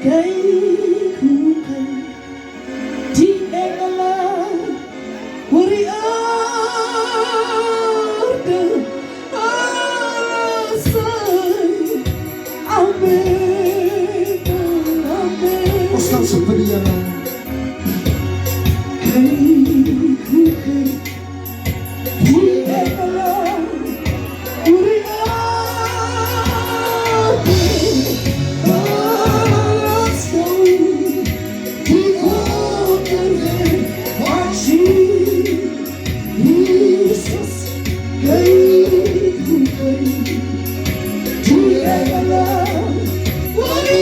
kay kukay di engala wari arda asay amen amen Oscar Superior kay kukay di engala wari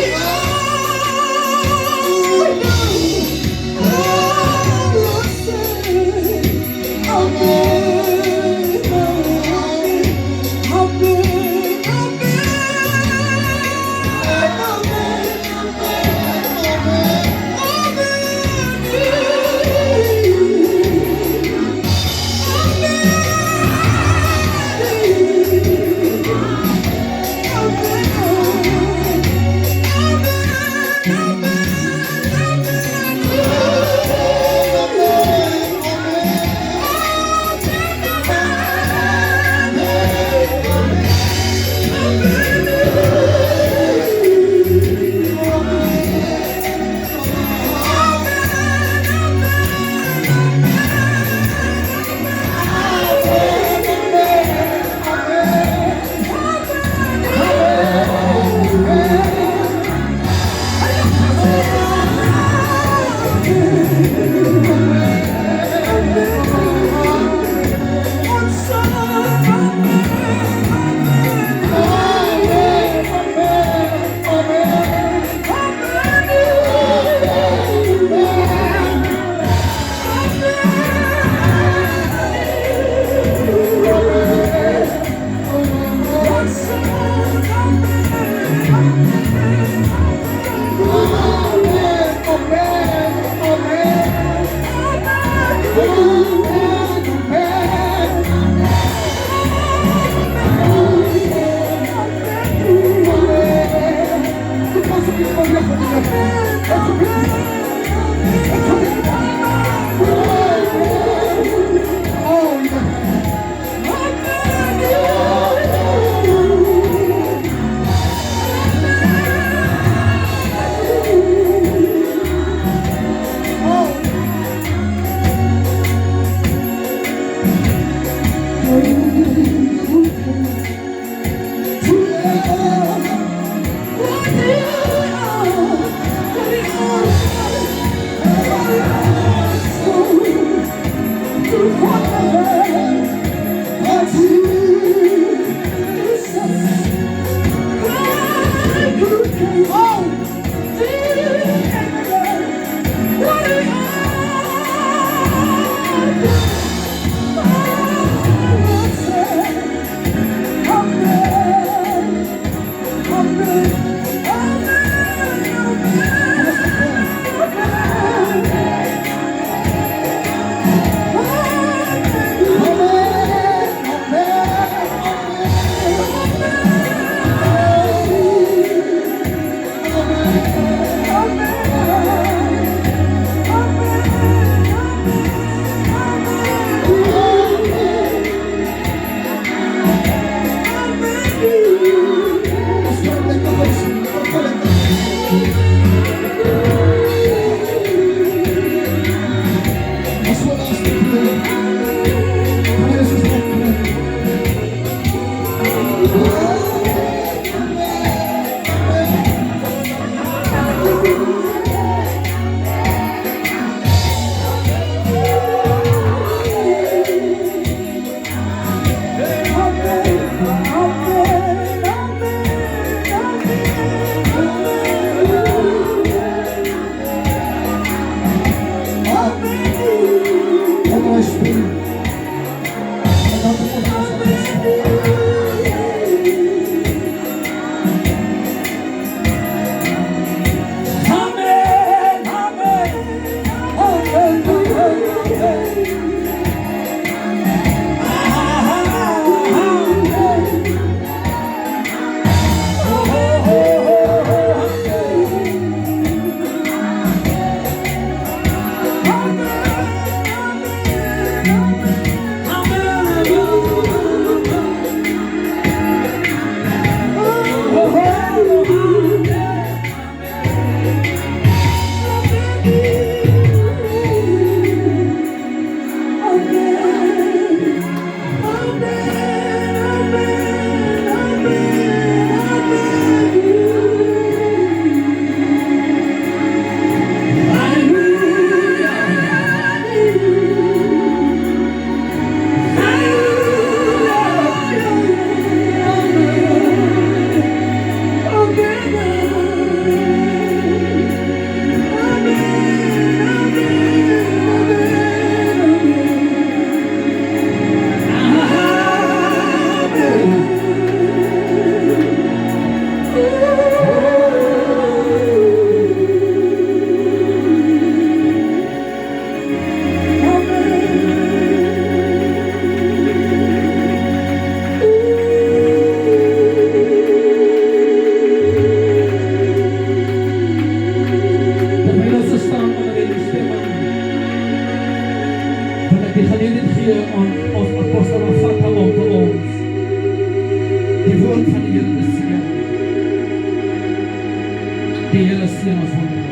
Die Here seën ons vandag.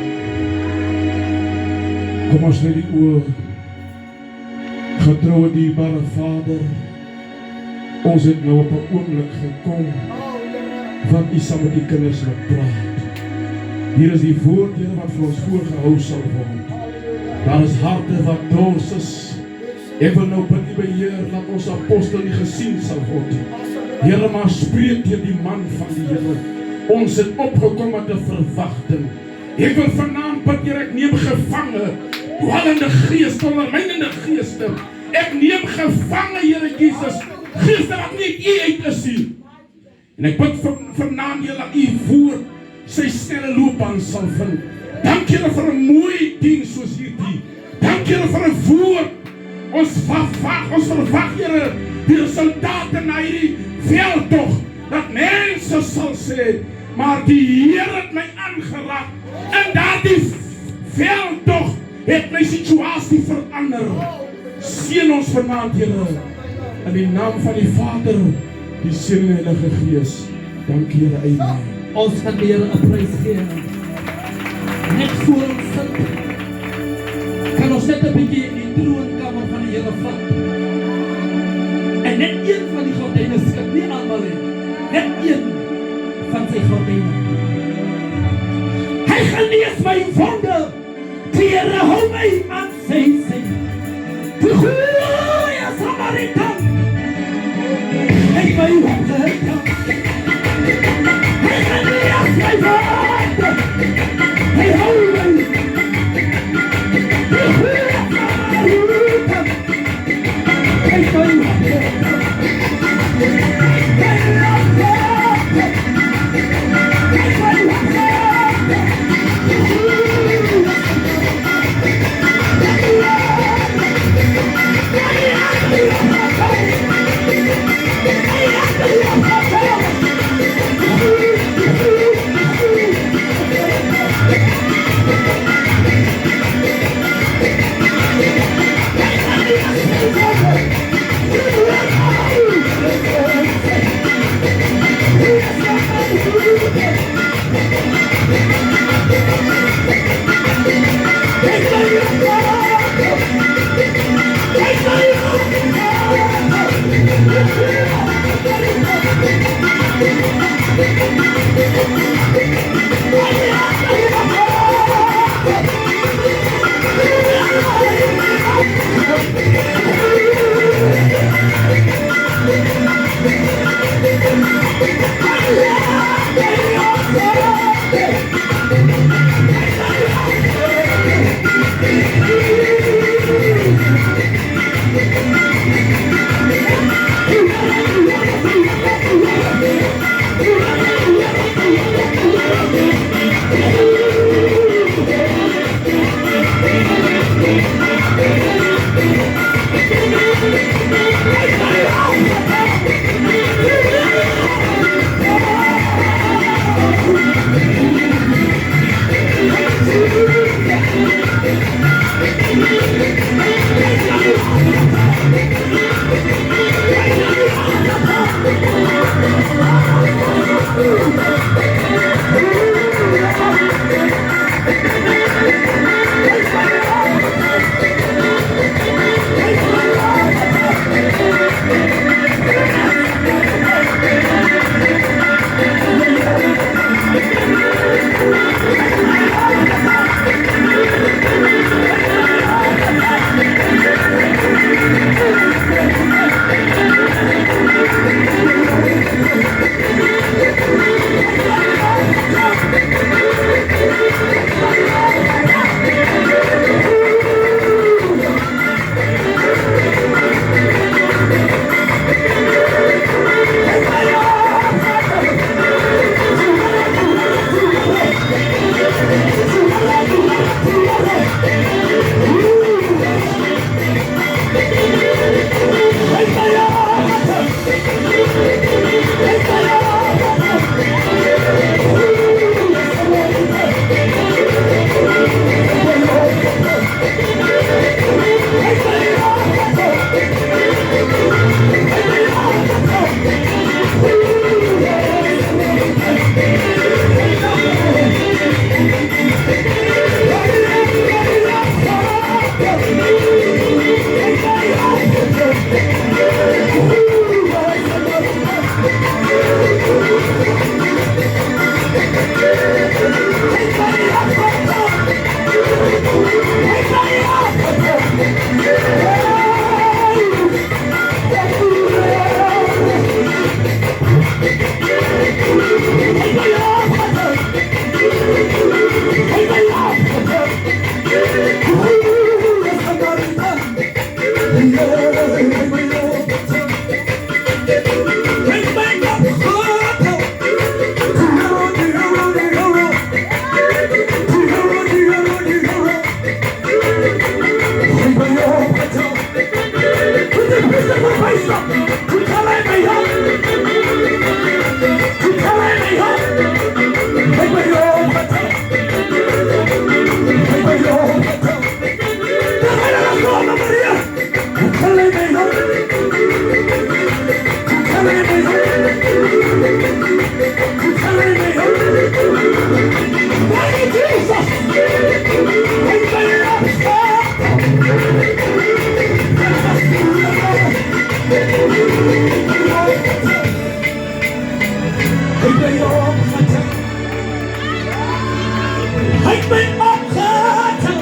Kom ons net die oor. Getroue dierbare Vader, ons het nou op 'n oomblik gekom wat U saam met die kinders wil praat. Hier is die woord, Here, wat vir ons voorgehou sal word. Daar is harte wat dors is. Ek wil nou bid, U Heer, dat ons apostel nie gesien sal word. Here, maar spreek deur die man van die Here. Ons het opgekom met 'n verwagting. Ek wil vanaand bid, Here, ek neem gevange dwalende geeste, ondermynende geeste. Ek neem gevange, Here Jesus, geeste wat nie U uit is nie. En ek bid vanaand, Here, dat U woord sy snelle loopbaan sal vind. Dank, Here, vir 'n mooi diens soos hierdie. Dank, Here, vir 'n woord. Ons verwag, Here, die resultate na hierdie veldtog, dat mense sal sê, maar die Here het my aangeraak. En daardie veldtog het my situasie verander. Seën ons vanaand, Here, in die naam van die Vader, die Seun en die Heilige Gees. Dank, Here, amen. Ons gaan die Here 'n prys gee. Net voor ons sit, kan ons net 'n bietjie in die troonkamer van die Here vat. En net een van die gordyne skep, nie almal nie. Net een van sy gordyne. Hy genees my wonde. Die Here hou my aan sy sy. Die goeie Samaritaan. Ek my wonde. Hy genees my wonde. Hy hou my. Die goeie Samaritaan. Ek my wonde. het my opgetel.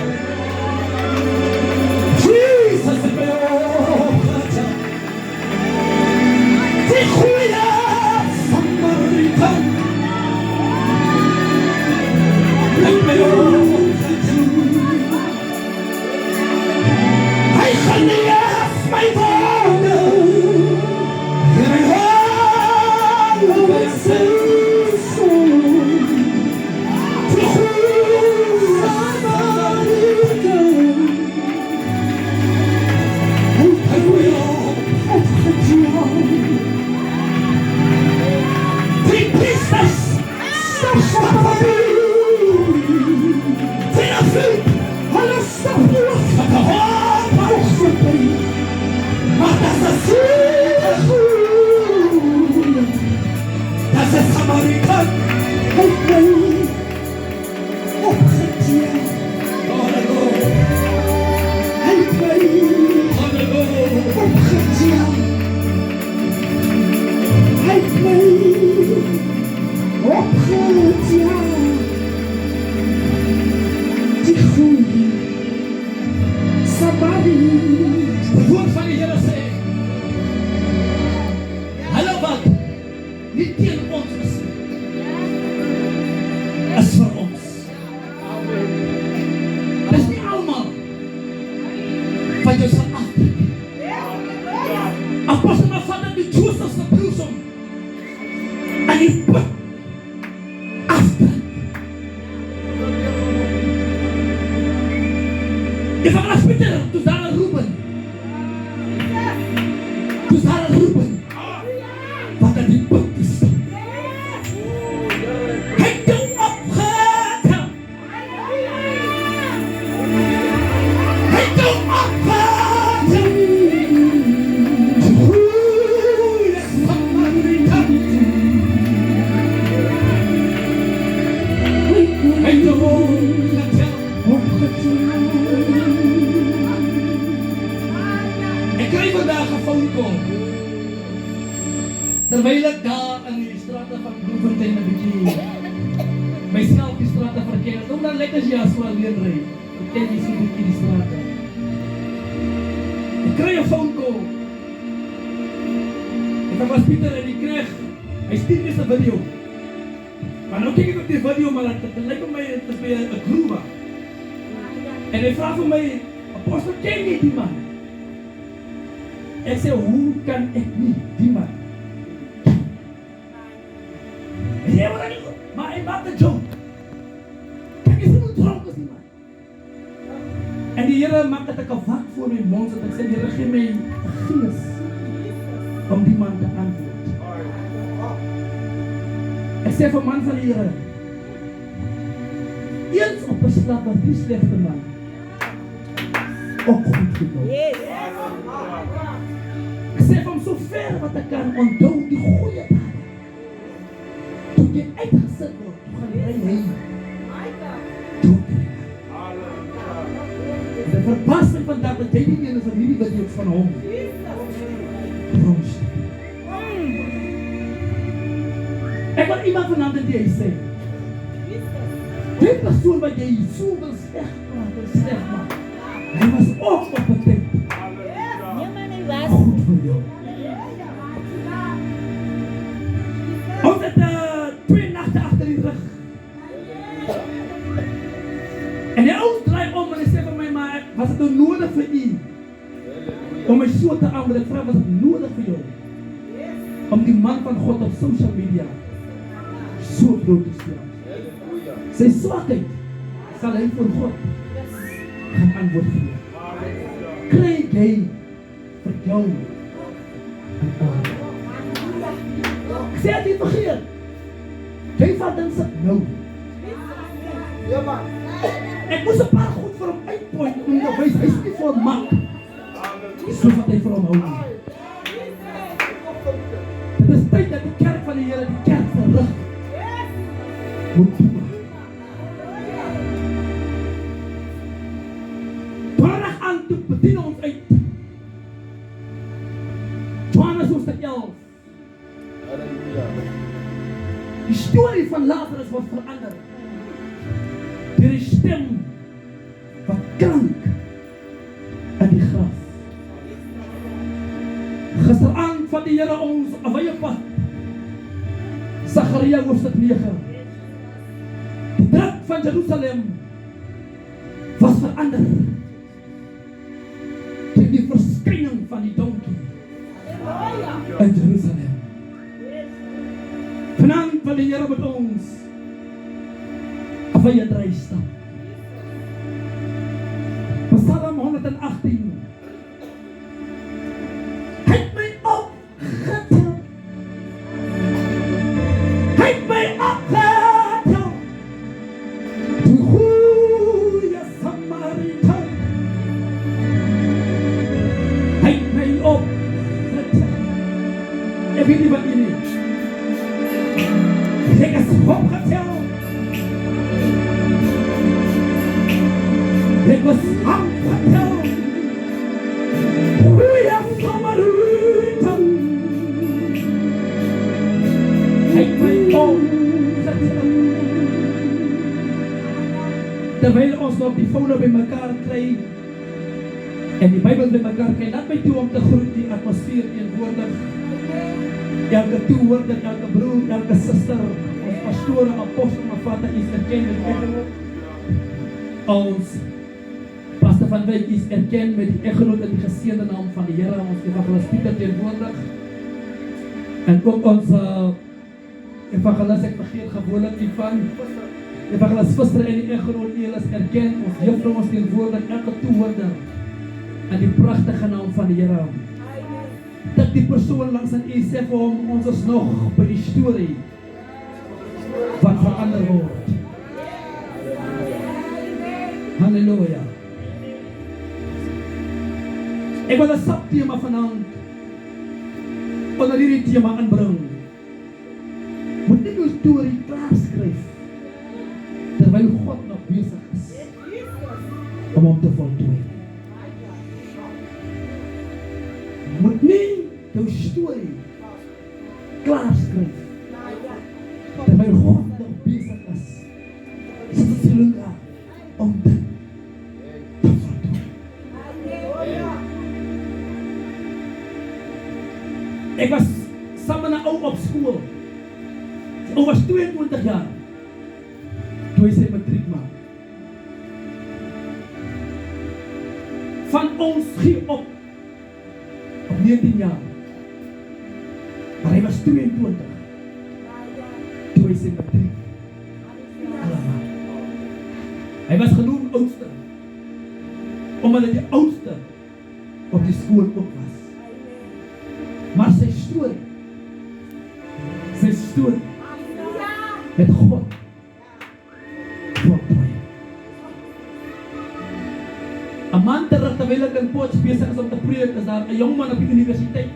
Jesus het my opgetel. Die goeie Samaritaan het my opgetel. Hy genees my wonde. En hy haal my siel. Die goeie Samaritaan het my opgetel. Die priesters stap van u. Zijn er veel. Hulle stap los van de hoop opgepen. Maar dat is een goeie. Dat is Samaritaan. Het my opgetel. Halleluja. Het my opgetel. Het my opgetel. Die goeie Samaritaan. Die woord van die Here sê, hulle wat nie teen ons is vir ons. Dis nie almal wat jy sal aftrek. Apostel maar vat die Josef se broers om en die put aftrek. Die van Peter, toe daar een Ruben. Toe daar een Ruben. Wat aan die put is. Hy het jou opgetel. Hy het jou opgetel. Die goeie Samaritaan. Hy het jou opgetel. Ek kry vandag 'n phone call. Terwyl ek daar in die strate van Bloemfontein 'n bietjie myself die strate verken. Kom dan lyk as jy as wel alleen ry. Verken jy so 'n bietjie die strate. Ek kry 'n phone call. Ek was Pieter en ek kry hy stuur net 'n video. Maar nou kyk ek op die video maar dit lyk op my dit is by 'n groewe. En hy vra vir my, apostel, ken jy die man? Ek sê, hoe kan ek nie die man? Hy sê, wat dan nie? Maar hy maak 'n joke. Kijk eens hoe dronk is die man. En die Here maak dat ek 'n wak voor my mond sit. Ek sê, Here, gee my 'n gees om die man te antwoord. Ek sê vir man van die Here, eens op 'n slag was die slegte man ook goed gedoen. Ek sê van so ver wat ek kan onthou die goeie dae. Toe jy uitgesit word, toe gaan jy heen. Dit verpas my vandag dat jy nie meer van hierdie video's van hom. Prons. Ek wil iemand vanaand in die huis sê. Die persoon wat jy so wil sleg maak. Hy was ook op 'n tyd. Goed vir jou. Ons het 2 nagte agter die rug. En die ou draai om en hy sê vir my, maar was dit nou nodig vir u? Om my so te aanbid, ek vra, was dit nodig vir jou? Om die man van God op social media so bloot te stel. Sy swakheid sal hy voor God gaan antwoord gee. Kry jy vir jou en ander. Ek sê dit vergeet. Jy vat dan sit nou. Ja man. Ek moes 'n paar goed vir hom uitpoint om te wys hy's nie vir mak. So wat hy vir hom hou nie. Dit is tyd dat die kerk van die Here die kerk verrig. Moet toemaak. Vandag aan toe bedien ons uit. Johannes hoofstuk 11. Die storie van Lazarus word verander. Deur die stem wat klank in die graf. Gisteraand van die Here ons afwye pad. Sagaria hoofstuk 9. Die druk van Jerusalem was verander deur die verskyning van die donkie in Jerusalem. Vanaand wil die Here met ons afwye dry stap. Psalm 118. Hy het my opgetel. Hy het my opgetel. Die goeie Samaritaan. Hy het my opgetel. Ek weet nie wat jy nie. Ek is opgetel. Ek was opgetel. Goeie Samaritaan. Hy het my opgetel. Terwyl ons nog die fone by mekaar kry en die Bybel by mekaar kry, laat my toe om te groet die atmosfeer teenwoordig. Elke toehoorder, elke broer, elke suster, ons pastore, apostel, my vader is erken met echtgenoot. Ons Pastor van Wyk is erken met die echtgenoot in die geseënde naam van die Here, ons evangelis Pieter teenwoordig. En ook ons evangelis, ek vergeet gewoonlik die van evangelis Visser en die echtgenoot is erken, ons juffrou ons teenwoordig, elke toehoorder in die pragtige naam van die Here. Dat die persoon langs aan u sê vir hom, ons is nog by die storie wat verander word. Halleluja. Ek wil 'n subtema vanaand onder hierdie tema aanbring. Moet nie jou storie klaar skryf terwyl God nog besig is om hom te voltooi. Moet nie jou storie klaar skryf terwyl God nog besig is om dit te voltooi. Ek was saam met 'n ou op skool. Die ou was 22 jaar toe hy sy matriek maak. Van ons gee op 19 jaar. Maar hy was 22 toe hy sy matriek maak. Hy was genoem oudste omdat hy die oudste op die skool ook was. Maar sy storie met God voltooi. 'n maand terug terwyl ek in Potch besig is om te preek, is daar 'n jong man op die universiteit.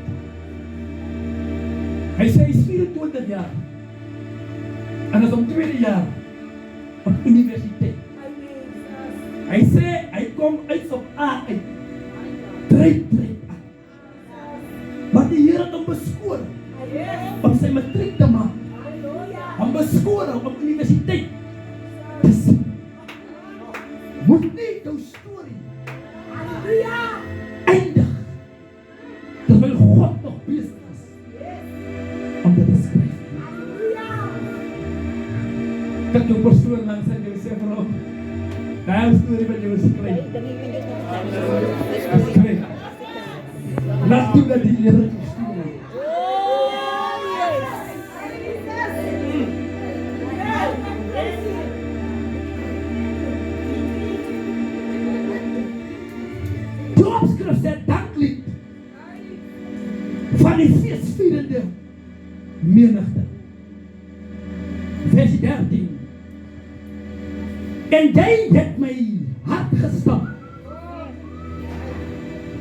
Hy sê hy is 24 jaar en is om 2 jaar op universiteit. Hy sê hy kom uit op A uit. Drie aan. Maar die Here het hom beskoor om sy matriek te maak. Hom beskoor om universiteit te sien. Moet nie jou storie eindig terwyl God nog besig is om dit te skryf. Kan jou persoon langs aan jou sê vir hom, daai storie wat jy skryf. Laat toe dat die Here jou storie. Die opskrif sê danklied van die feesvierende menigte. Vers 13. En jy het my hart gestap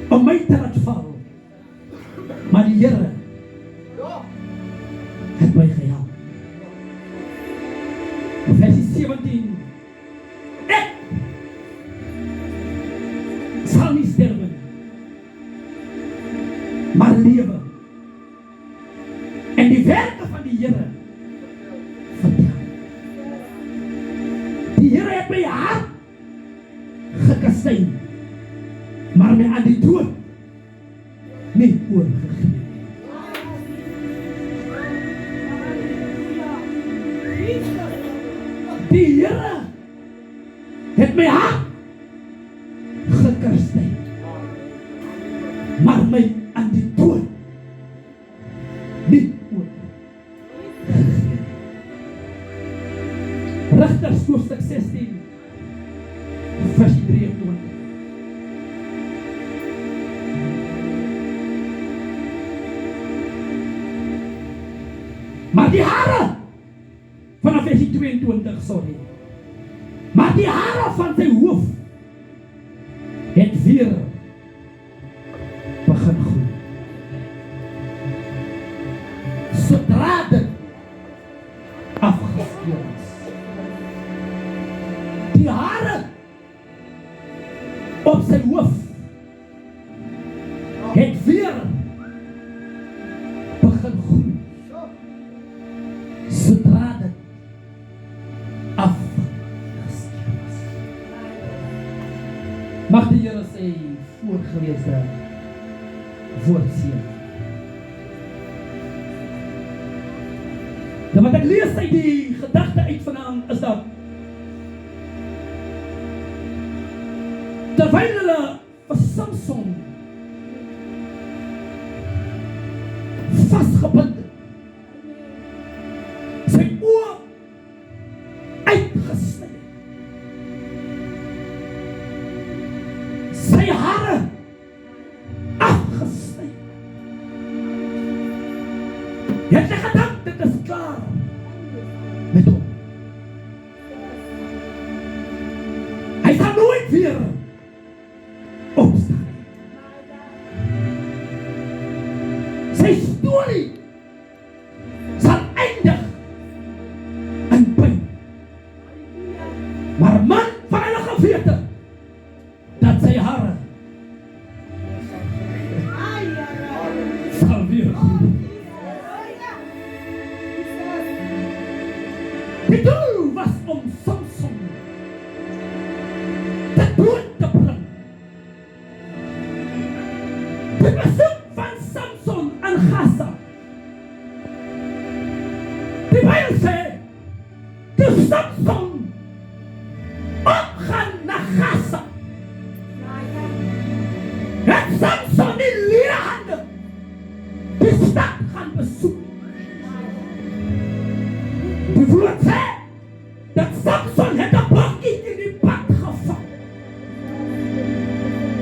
om my te laat val. Maar die Here het my gehelp. Vers 17. Ek sal nie sterwe, maar lewe. En die werke van die Here vertel. Die Here het my hart gekastei, maar my aan die dood nie oorgegee nie. Die Here het my hart gekastei, maar my aan die dood nie oorgegee nie. Rigters hoofstuk 16 vers 23. Maar die hare vanaf vers 22, sorry. Maar die hare van sy hoof het weer begin groei. Sodra dit afgeskeer is. Die hare op sy hoof het weer begin groei. Sodra dit afgeskeer is. Mag die Here sy voorgeleesde woord seën. Nou wat ek lees uit die gedagte uit vanaand is dat terwyl hulle vir Samson vasgebind het, sy oë uitgesny het, sy hare afgesny het, hy gedink dit is klaar met hom. Hy sal nooit weer opstaan. Sy storie sal eindig in pyn. Maar man van hulle gewete dat sy hare sal weer groei. Die doel was om Samson te dood te bring. Die besoek van Samson aan Gaza. Die Bybel sê, toe Samson opgaan na Gaza, het Samson die leere hande die stad gaan besoek. Die woord sê, dat Samson het 'n bokkie in die pad gevang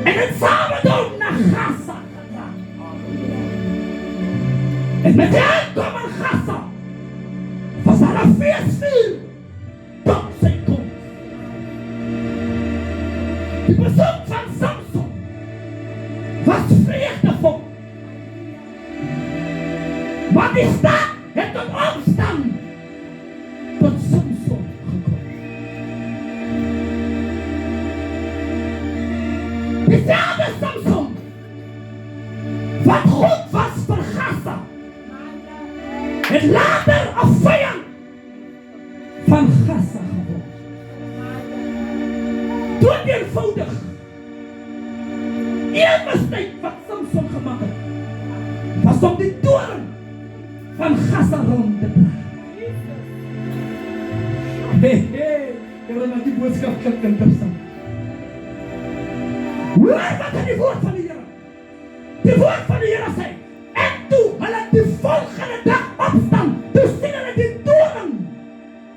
en het saam met hom na Gaza gegaan. En met die aankom in Gaza was daar 'n feesvier tot sy komst. Die besoek van Samson was vreugdevol, maar die stad het tot opstand tot Samson gekom. Diezelfde Samson wat goed was vir Gaza, het later 'n vyand van Gaza geword. Dood eenvoudig. Een misdaad wat Samson gemaak het, was om die toren van Gaza rond te draai. Julle maak die boodskap klink interessant. Hoor wat in die woord van die Here. Die woord van die Here sê, en toe hulle die volgende dag opstaan, toe sien hulle die toren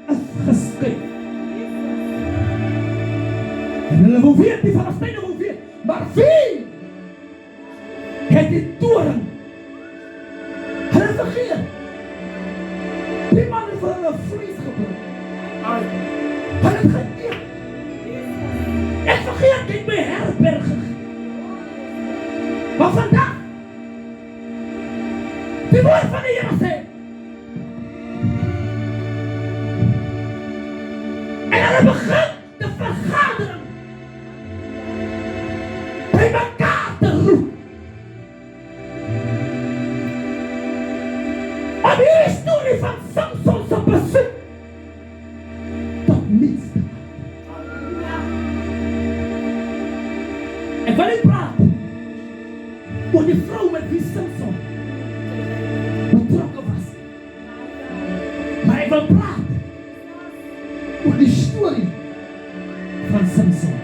is geskei. En hulle wil weet, die Filistyne wil weet, maar wie het die toren? Hulle vergeet. Die man het vir hulle vlees gebring. Hulle het geëet. Ek vergeet dit by herberge. Maar vandag, die woord van die Here sê, en hulle begin te vergadering, by mekaar te roep, om hierdie storie van Samson se besoek tot niets te maak. En wanneer ik praat oor die vrou met wie Samson betrokken was. Maar ek wil praat oor die storie van Samson.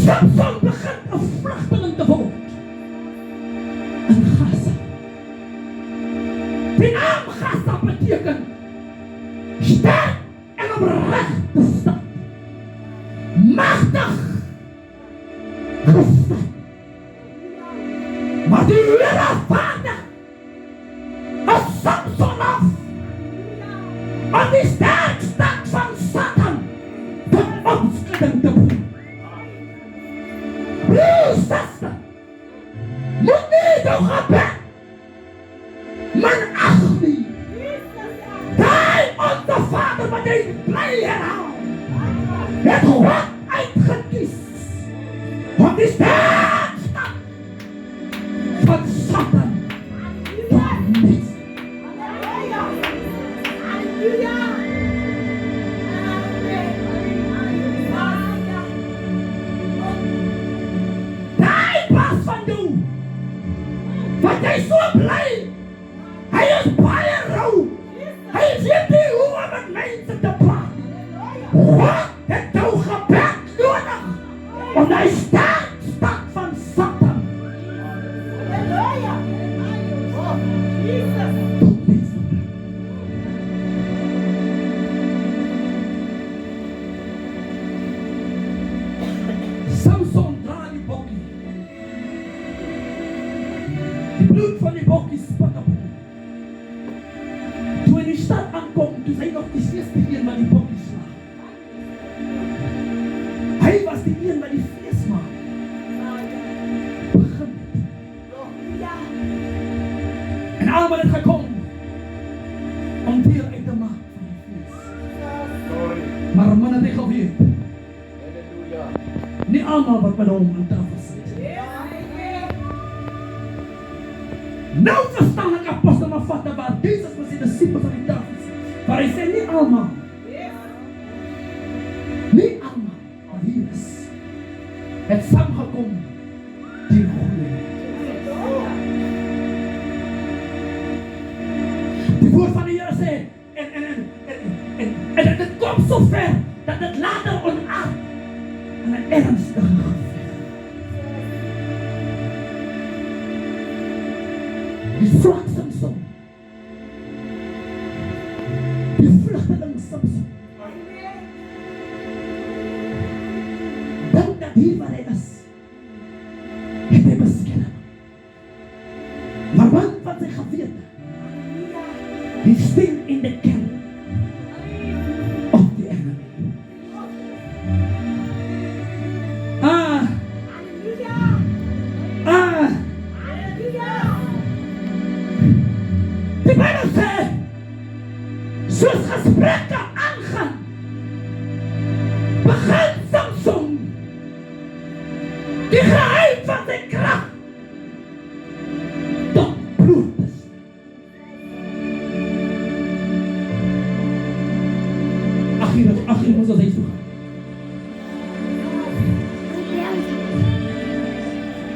Samson begin 'n vlugteling te word in Gaza. Die naam Gaza beteken sterk en opregte stad. Magtig gestad. Maar die Here Vader het Samson af aan die sterk stad van Satan tot opskudding te bring. Broers, moet nie nou gebed, maar ag nie. Die onze Vader wat hy bly herhaal, het God uitgekies om die sterk stad van Satan te vernies. Want hy is so bly. Hy is baie rou. Hy weet nie hoe om met mense te praat. Wat het nou gebed nodig om die sterk stad van Satan tot niks te bring. Samson dra die bokkie. Die bloed van die bokkie spat op hom. Toe in die stad aankom, toe hy nog die eerste een wat die bokkie slag. Hy was die een wat die feesmaak begin het. En almal het gekom om deel uit te maak van die fees. Maar man het hy geweet, nie almal wat met hom aan tafel sit. Nou verstaan ek apostel maar vat waar Jesus was die disciples aan die tafel sit. Maar hy sê nie almal. Nie almal wat hier is het saamgekom die goeie. Die woord van die Here sê en dit kom so ver dat dit later onaard en 'n ernstige geveg. Die zwak Samson. Die vluchteling Samson. Dank dat hier waar hy is, het hy beskerm. Maar want wat hy geweet, he still in the camp of the enemy. Die Bijbel sê, soos gesprekke aangaan, begin Samson die geheim van sy krag tot bloed te sien. Ag hier moet ons huis toe gaan.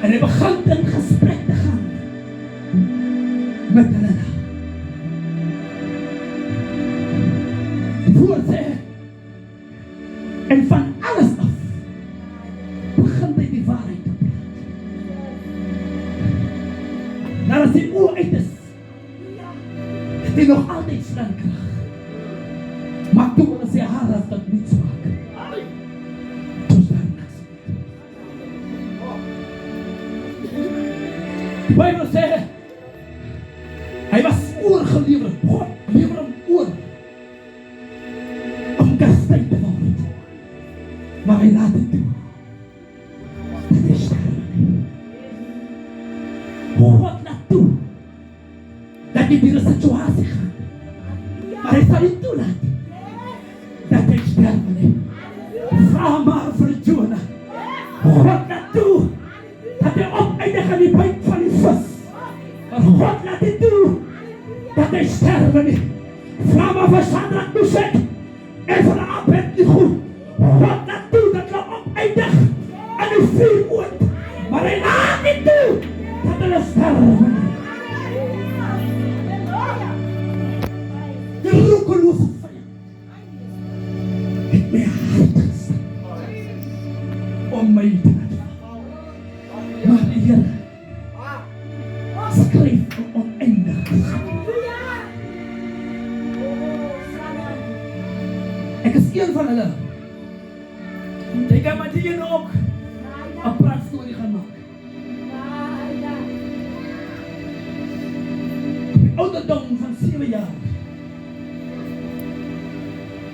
En hy begin in gesprek te gaan met hulle. Die woord sê, en van alles af begin hy die waarheid te praat. Nou as die oor uit is, het hy nog altyd standkrag. Maar toe hulle sy haar af dat niets maak, toes daar niks. Die Bijbel sê, hy was oorgelewer. God lewer hom oor om kastyd te word. Maar hy laat dit toe. Dat hy sterwe nie. God laat toe dat hy die situasie gaan. Maar hy sal nie toelaat dat hy sterwe nie. Vraag maar vir Jonah. God laat toe dat hy opeindig aan die buik van die vis. Maar God laat dit toe dat hy hy sterwe nie. Vra maar vir Shadrach, Meshach en vir Abednego. Wat dat toe dat hulle opeindig in die vuuroond. Maar hy laat nie toe dat hulle sterwe nie. Die roekelose vyand het my hart gestaan om my te laat val. Maar die Here skryf vir oneindig. Ek is een van hulle. Jy kan met die ook 'n praatstorie gaan maak. Op die ouderdom van 7 jaar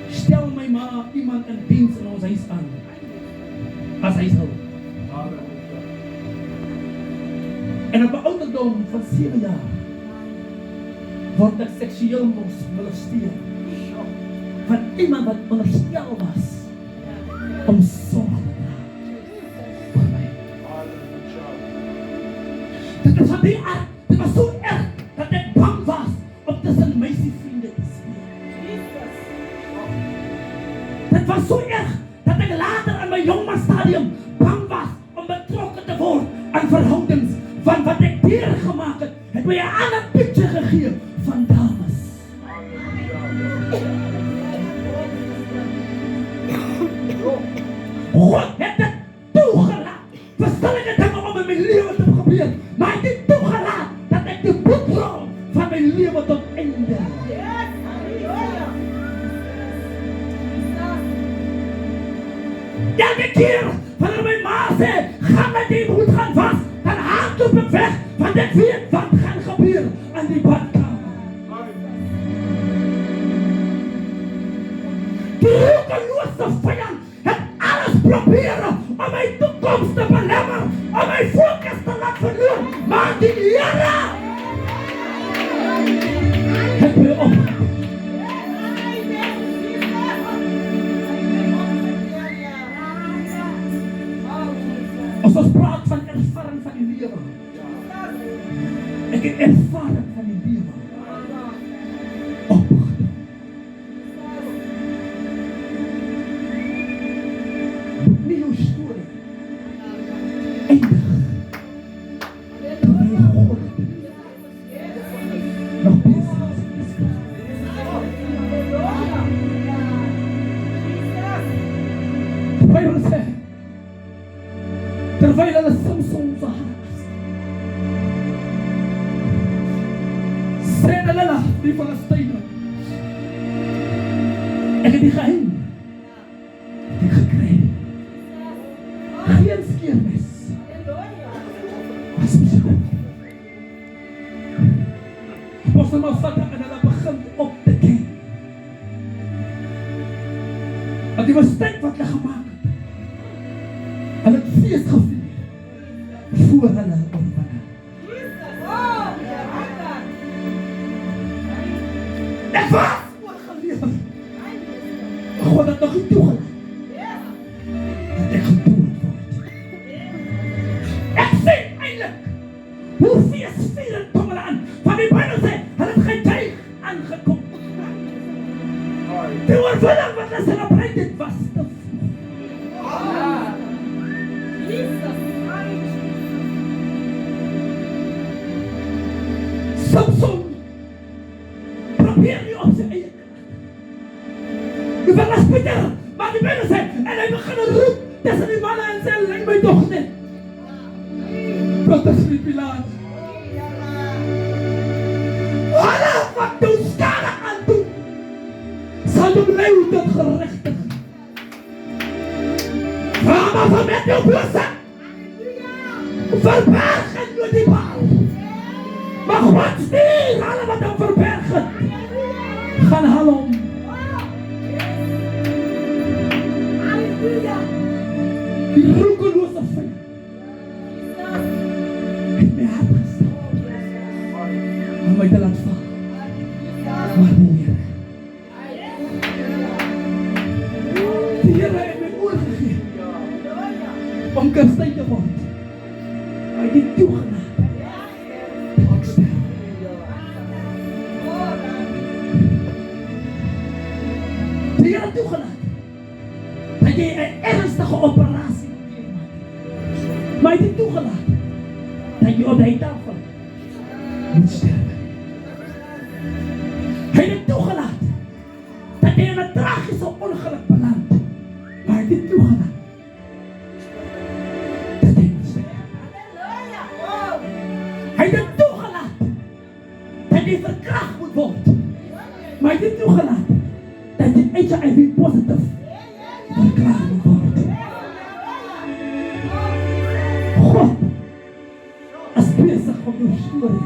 stel my ma iemand in diens in ons huis aan as huishou. En op die ouderdom van 7 jaar word ek seksueel molesteer van iemand wat onderstel was om sorg te dra vir my. Dit is van die aard, dit was so erg dat ek bang was om tussen meisievriende te speel. Dit was so erg dat ek later in my jongmanstadium bang was om betrokken te word aan verhoudings van wat ek deurgemaak het my 'n ander picture gegee van dames. God het dit toegelaat. Verskillende dinge om in my lewe te gebeur, maar hy het dit toegelaat dat ek die boekrol van my lewe tot einde. Elke keer wanneer my ma sê, gaan met die moet gaan was, dan hardloop ek weg, want ek weet wat gaan gebeur aan die badkamer. Die roekelose vyand het alles probeer om my toekoms te belemmer, om my fokus te laat verloor, maar die Here het my opgerig. As ons praat van ervaring van die lewe, ek het ervaring van die lewe opgedaan. Moet nie jou storie eindig terwyl God nog besig is om te skryf. Die Bybel sê, terwyl hulle Samson se hart sê hulle die Filistyne, ek het die geheim het ek gekry, geen skeermes as my goed. Apostel maar vat en hulle begin op te ken dat die mistake wat hulle gemaak het, hulle het fees gevier voor hulle oorwinning. Ek was oorgelewer. God het nog nie toegelaat dat ek gedood word. Ek sê eindelijk hoe feesvierend kom hulle aan, van die Bybel sê, hulle het getuig aangekom. Die oorwinning wat hulle celebrate het was te vroeg. Samson probeer nie op sy eie kracht. U verlas Pieter, maar die Bybel sê, en hy begin roep tussen die manne en sê, leng my dogter. Brothers die Pilaat. Hulle wat doen skade aan doen, sal hom lei tot gerechtigheid. Vraag maar van met jou bose, verberg en door die baal. Maar God stuur hulle wat hom verberg het, gaan haal hom. Die roekelose vyand het my hart gestaan om my te laat val. Maar die Here het my oorgegee om kastei te word. Hy het toegelaat dat ek sterf. sterven. Hij heeft toegelaten dat hij in een tragische ongeluk belandt. Maar hij heeft toegelaten dat hij moet sterven. Hij heeft toegelaten dat hij verkracht moet worden. Maar hij heeft toegelaten dat hij HIV positief verklaard moet worden. God is bezig om uw story.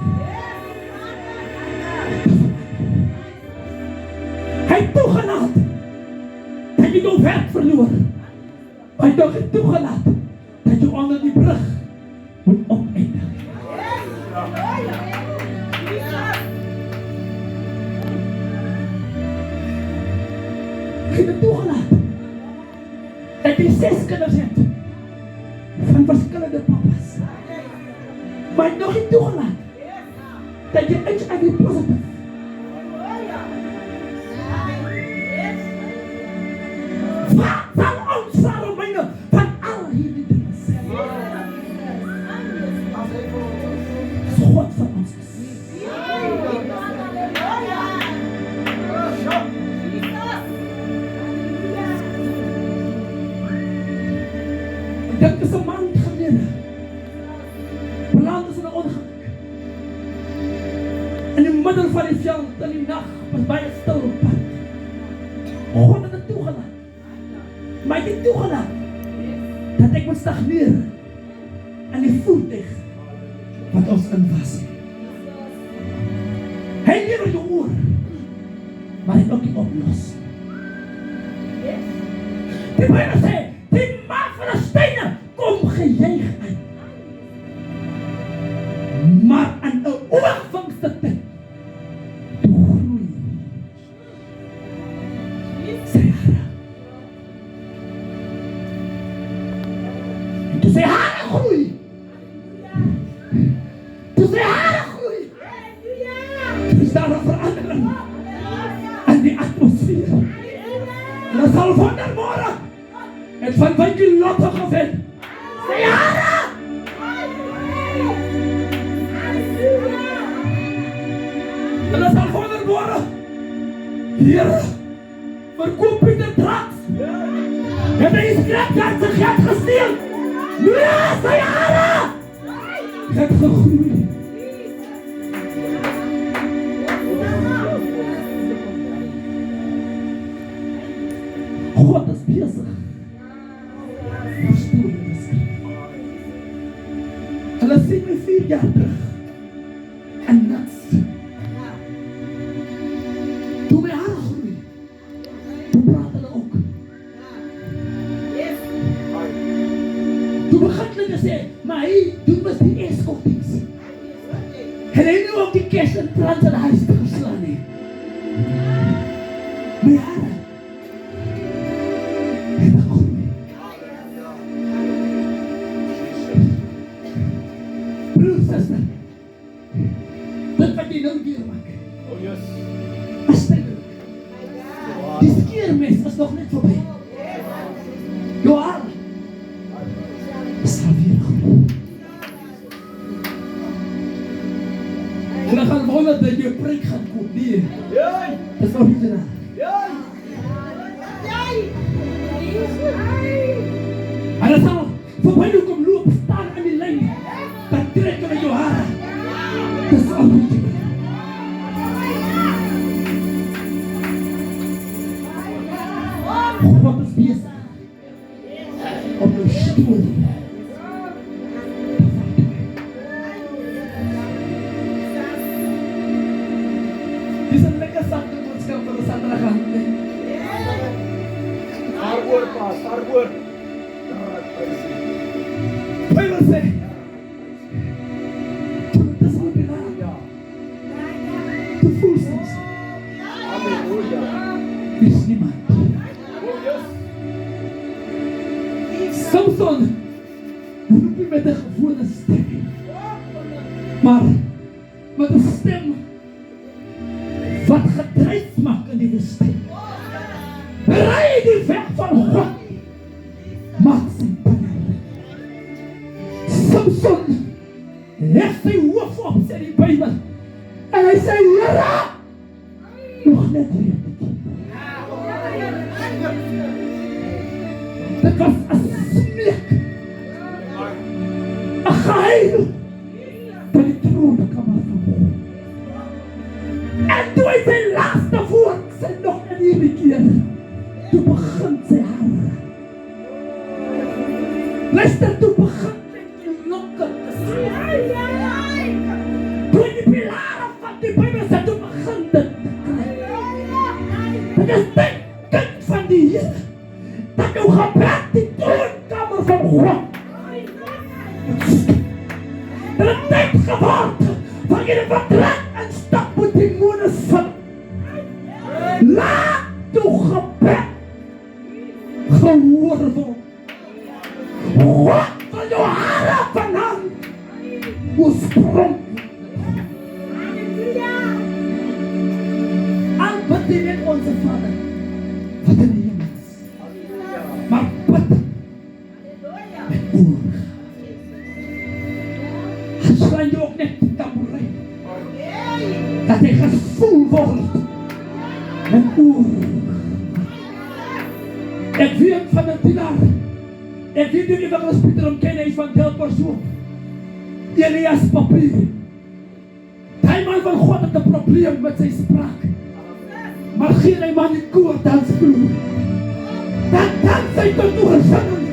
Hij heeft toegelaten dat je jouw werk verloor. Hij heeft ook toegelaten dat je onder die brug moet opeindigen. Hij heeft toegelaten dat hij 6 kinderen heeft van verschillende papa's. Maar hij heeft nog niet toegelaten dat je HIV positief. Wat zal ons vermijden van al hierdie dingen zijn? Is God van ons is. Dit is een maand geleden. Beland is in een ongeluk. In het midden van die veld, in die nacht, was bij een stil op pad. God had het toegelaten. Maar hij heeft toegelaten dat ik moet stagneren aan die voertuig wat ons in was. Hij leert je oor, maar hij ook niet oplost. Die Bijbel zei, die man van de stenen, kom gejuich uit. Maar aan de oorvangste tijd, toe groei. Sarah. Toen zijn haren groei. Toen zijn haren groei. Toen is daar een verandering in die atmosfeer. En dat zal vanmorgen het van die lotte gevind. Zijn haren! En dat zal vanmorgen hier verkoop Pieter Drax. En hij is krap uit zijn geld gesteeld. Ja, zijn haren! Het gegroeid. God is bezig. Verstoren is. En dat zien we 4 jaar terug. En dat. Toen mijn haren groeien. Toen praten we ook. Toen begint te zeggen, maar hij doet me die eerste kopings. En hij nu ook die kerst en trant in huis te geslaan heeft. Mijn haren. Hebben gegroeid. Broer, zuster. Dat wat je nou weer maakt. Oh yes. Alsjeblieft. Die skiermis is nog net voorbij. Jouw haren. Zal weer groeien. En dan gaan we horen dat je preek gaat komen. Nee. Dat is nog niet gedaan. En dan zal voorbij je komen lopen staan aan die lijn. Dan trekken we je haren. Dat is al niet gedaan. God is bezig om de stoel. Dit is een lekker zachte boodschap voor de zaterdagavond. Hardwoord, Paas, hardwoord. Bijbel zegt, dat is wat we gaan. De voelstels Halleluja. is niemand. Samson roep je met een gewone stem. Maar met een stem wat gedreigd maakt in die woestijn. Rij die weg van God. Maak zijn pannen. Samson heeft zijn hoofd op, zei die Bijbel. En hy sê, Here, nog net weer. Dit was 'n smeek, 'n gehuil by die troonkamer van God. En toe hy sy laaste woord sê nog in hierdie keer, toe begin sy hare. Luister, toe begin sy lokke te sê. Toe die pilare van die Bybel sê, toe begin dit te kry. Dit is die kind van die Here, dat jou gebed die troonkamer van God. Dit is tyd geword, van jy die vertrek en stap met die demone van. Laat jou gebed gehoor word. Wat van jou hare vandaan oorsprong. Aanbid die net onze Vader, wat in die hemel is. Maar bid met oor. Slaan jy ook net die tamboerijn, dat jy gevoel word met oor. Ek weet van die pilaar. Ek weet die evangelist Pieter omken, hy is van Delpersoon. Elias Papier. Die man van God het 'n probleem met sy spraak. Maar geen hy man die koor dansvloer. Dan dans hy tot oorsinging.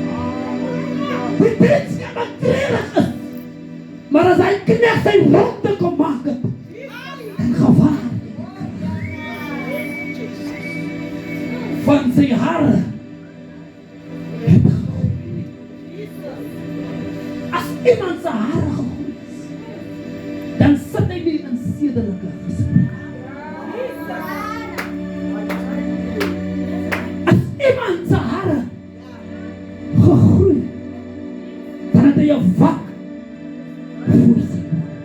Die diens nie wat trelig is. Maar as hy knegt sy ronde kom maak het, en gevaar van sy hare het gegroei. As iemand sy hare gegroei is, dan sit hy nie in sedelike gesprek. As iemand sy hare gegroei, dan het hy 'n vak voor sy mond.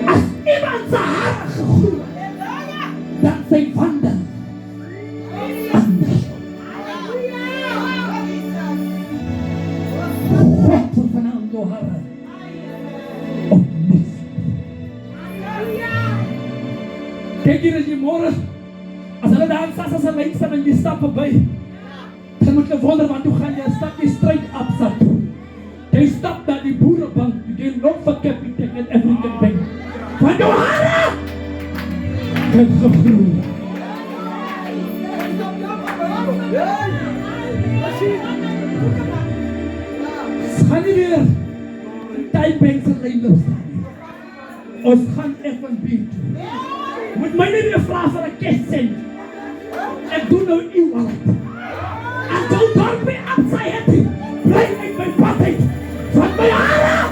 As iemand sy hare gegroei, dan sy wandel anders. God wil vanaand jou hare opnuut. Kyk hier as jy môre, as hulle daar in Sassa se lyn staan en jy stap verby, dan moet jy wonder want toe gaan jy 'n stapjie stryd afsat. Jy stap na die boerebank, jy loop vir Capitec en African Bank. Van jou hare het gegroei. Gaan nie weer die bank se lyn loop staan nie. Ons gaan F&B toe. Moet my nie meer vra vir 'n cash send. Ek doen nou e-wallet. En don't don't be upside. Bly uit my pad uit. Van my hare.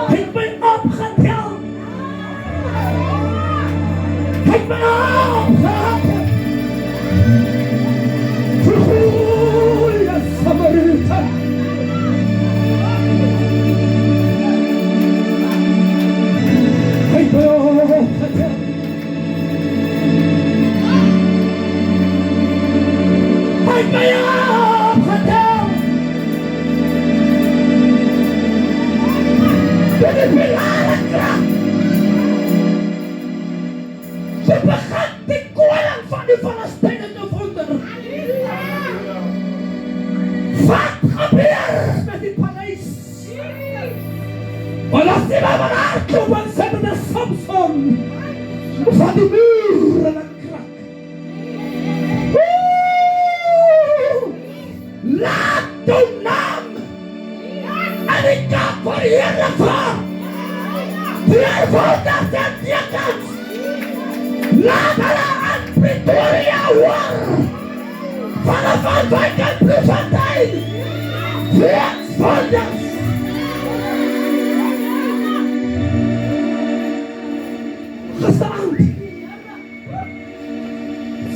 Het my opgetel. Het my opgetel. Goeie Samaritan. Het my opgetel. Het my opgetel. Dit is my lare kracht. Sy begin die koning van die Palestijnen te wonder. Wat gebeur met die paleis? Want as die man aanklop en sê met die Samson van die muur en een krak. Laat jou naam en die kamp van die Heere van die herwonders en tekens. Laat hulle aan Pretoria hoor vanaf aan Wijk en Bloemfontein weens wonders. Gisteravond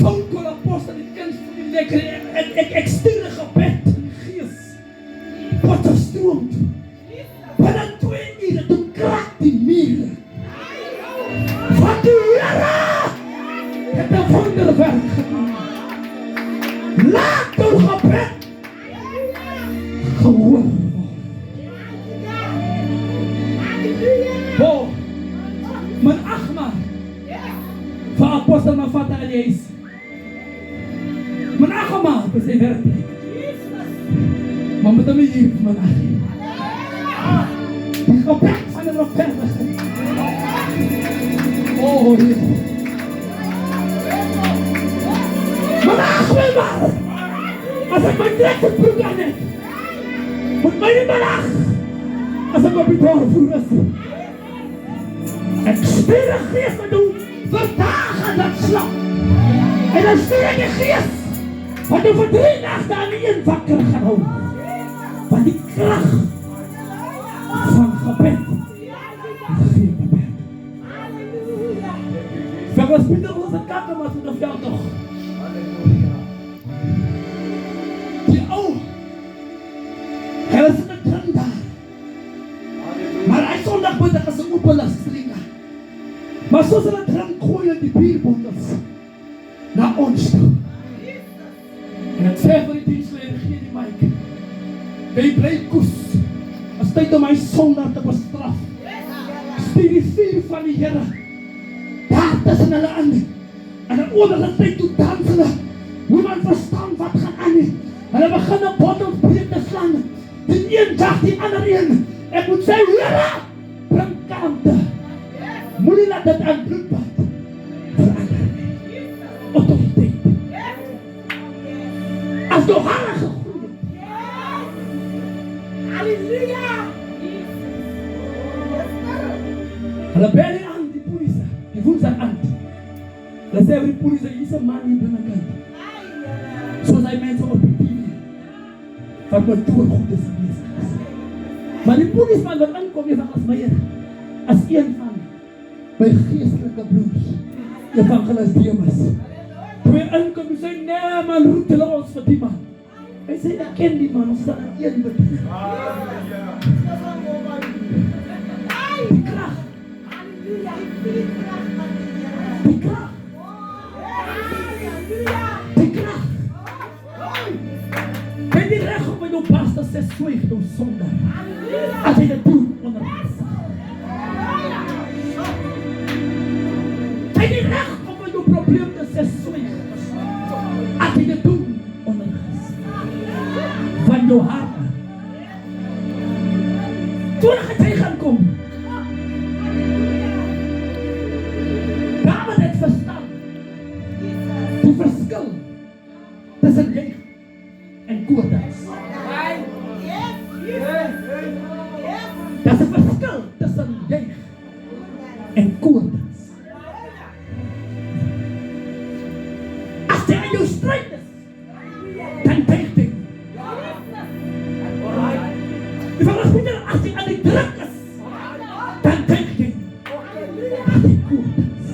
Vonkel apostel die kind van die lekker ek stuur 'n gebed in die gees Potterstroomt binne 2 ure toe krak die mure wat die Here het 'n wonderwerk gedoen. Laat jou gebed gehoor word. sy werk. Maar met hom hier vandag. Die gebed van die regverdigheid. Oh, Heer. Vandag wil maar. As ek my direkte broek aan het. Moet my nie vandag. As ek op die doorvoer is. Ek stuur die gees met hoe verdaag aan dat slap. En dan stuur ek die gees wat hoe vir 3 nachte aan die een wakker gaan hou. Van die kracht van gebed. Geen gebed. Vir ons Pieter ons het kakke maar van die veld toch. Die ou, hy was in die drang daar. Maar hy sondag middag is een openlas slinga. Maar soos hulle drang gooi in die bierbottels na ons toe. En ek sê vir die dienstleider, gee die mic. Jy bly koes. As tyd om my sondag te bestraf. Stuur die vuur van die Here daar tussen hulle in. En in oorlike tyd toe dans hulle. Niemand verstaan wat gaan aan nie. Hulle begin 'n bottels breek te slaan. Die een dag die ander een. Ek moet sê, Here, bring kalmte. Moenie laat dit aan bloedbad verander nie. Autoriteit. As door hare gegroeid. Halleluja. Hulle bel die aan, die polisie. Die woensdag aan. Hulle sê die polisie, hier is 'n man hier binnekant. Soos hy mense op die TV. Wat my dood goed is geweest. Maar die polisman wat aankom, jy as my as een van my geestelike broers, evangelis Demas. Toe hy aankom, hy sê, nee man, roep hulle ons vir die man. Hy sê, ek ken die man, ons sal aan een bedien. Die kracht. Die kracht. Die kracht. Jy die recht om met jou pastor sê, sweeg jou sondag. As jy dit doen, onder gesag. Jy die recht om met jou probleem te sê, sweeg. As jy dit doen, onder gesag. Van jou hart. Toen het hy gaan kom. Daar het verstaan. Die verskil tussen jy en koordans. Dat is een verschil tussen jeugd en koordans. Als hij aan jou strijd is, dan deegt hij. Die van ons Pieter, als hij aan die druk is, dan deegt hij. Dat is koordans.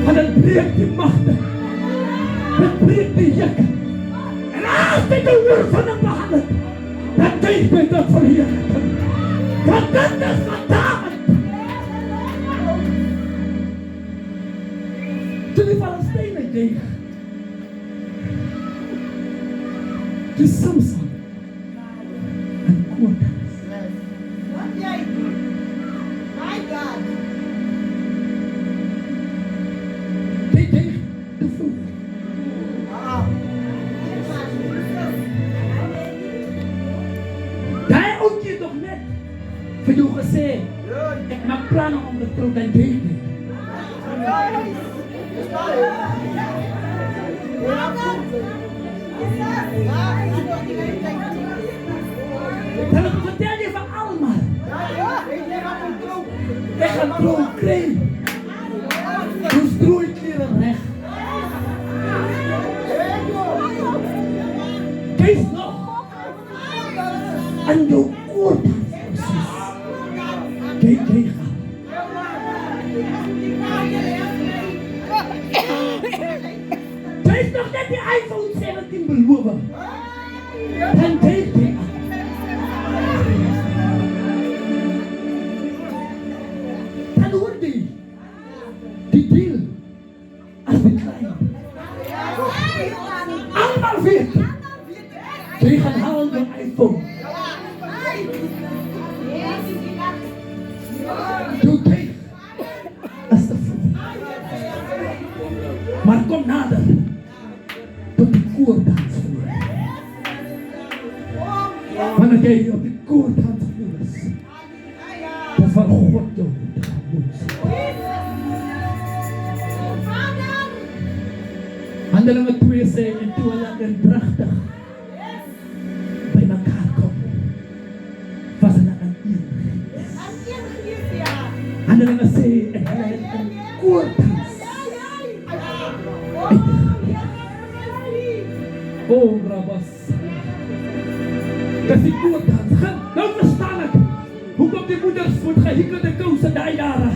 Maar dan breekt die machten. Dan breekt die jekken. En als hij de woord van hem behandelt, dan deed mij dat verheerlijken. Want dat is wat David. Toen die Palestijnen deed. Die Samson. En koordans. Die deed de vroeg. Daai ouetjie toch net vir jou gesê, ek maak planne om te trou en date. Dan het vertel jy van allemaal. Ek gaan trou kry. Jou strooikleren recht. Kies nog aan jou koordans precies. Kijk, jy gaan. Jy is nog net die iPhone 17 beloven. Dan kijk jy aan. Dan hoor die deal as die klein. Allemaal weet. Jy gaan halen jou iPhone. Jou tijd as te vroeg. Maar kom nader tot die Wanneer jy op die koorthand is, dis waar God jou moet. Handelinge 2 sê, en toe hulle eendrachtig by mekaar kom, was hulle aan een gees. Handelinge sê, en hulle het in koorthans oh, Rabbas. Dis die koorthans. Nou verstaan ek, hoekom die moeders moet gehikelde kouse daai jare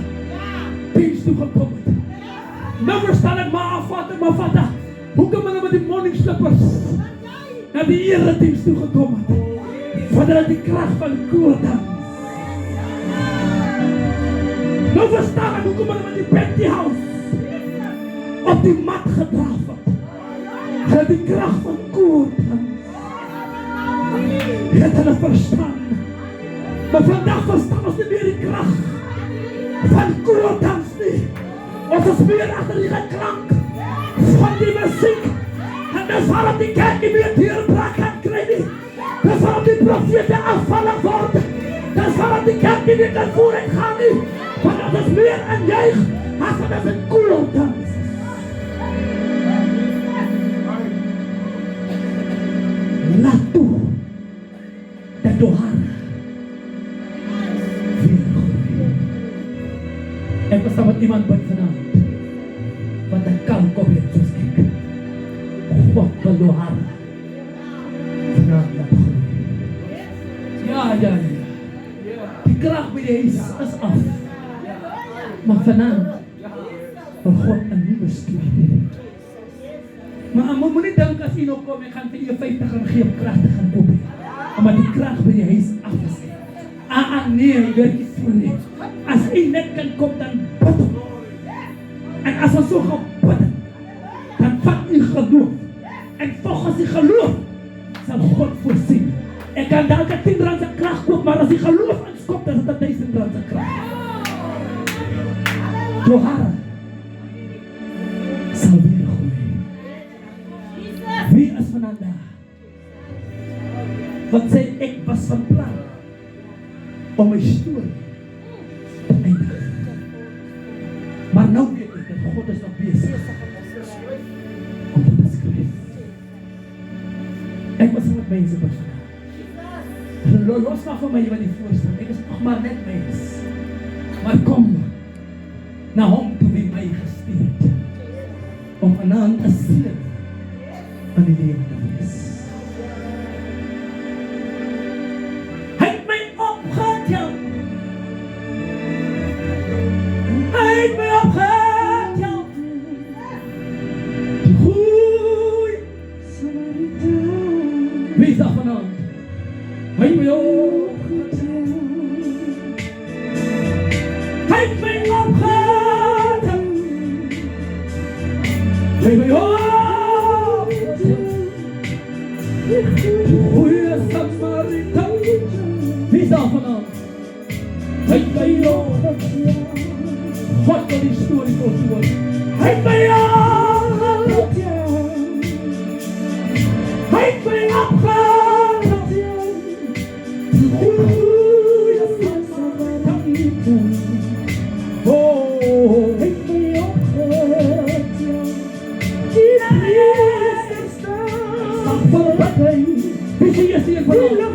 diens toe gekom het. Nou verstaan ek, maar vader, hoekom hulle met die morning slippers na die erediens toe gekom het. Want hulle het die krag van koorthans. Nou verstaan ek, hoekom hulle met die Betty House op die mat gedraaf het. Hulle het die krag van koorthans. Het hulle verstaan. Maar vandag verstaan ons nie meer die krag van koorthans nie. Ons is meer achter die geklank van die muziek. En dis waarom die kerk nie meer deurbraak kan kry nie. Dis waarom die profete afvallig word. Dis waarom die kerk nie meer kan vooruit gaan nie. Want dat is meer in juig as wat is in koorthans. Laat toe dat door haar weer groei. Ek was daar met iemand bid vanavond, wat ek kan kom hier soos ek. God wil door haar vanavond laat groei. Ja. Die krag by die huis is af. Maar vanavond wil God een nieuwe stuur. Maar moet nie dink as jy nou kom, ek gaan vir jou 50 gaan gee om krag te gaan koop. Omdat die krag by die huis af is. Nee, jy werk nie so nie. As jy net kan kom, dan bid hom. En as ons so gaan bid, dan vat jy geloof. En volgens die geloof, sal God voorsien. Ek kan dalk 10 rand se krag koop, maar as die geloof inskop, dan is dit 1000 rand se krag. Johara sal weer groei. Wie is vandaag? Wat sê ek was van plan om my storie te eindig. Maar nou weet ek dat God is nog bezig om te beskryf. Ek was met mense persoon. Los maar van my wat die voorstaan. Ek is nog maar net mens. Maar kom na hom toe wie my gestuurd om vanaand 'n seën van die lewe te wees. Hy het my opgetel. Hy het my opgetel. Die goeie Samaritaan. Wie is daar vanaand? Hy het my opgetel. Hy het my opgetel. Hy het my opgetel. Goeie Samaritaan. Wie is daar vanavond? Hy het my opgetel. God wil die storie voltooi. Hy het my opgetel. Hy het my opgetel. Goeie Samaritaan. Oh, hy het my opgetel. Die wie is hier vanavond?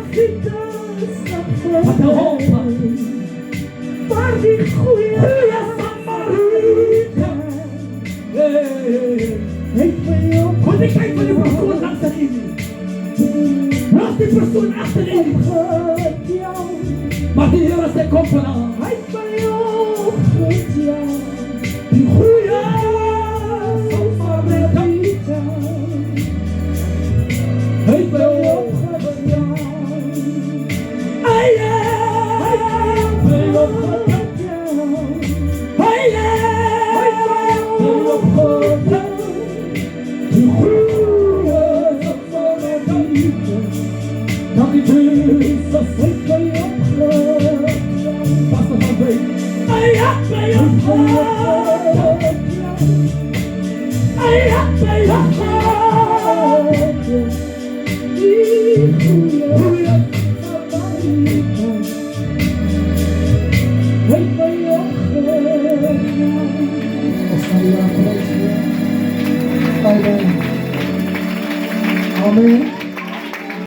Wat een hoop. Maar die goeie Samaritaan. Heeft my op. Moet ek kyk van die persoon achterin. Laat die persoon achterin. Maar die Heer sê kom vanavond. Heeft my opgetel. Die goeie Samaritaan. Heeft my opgetel.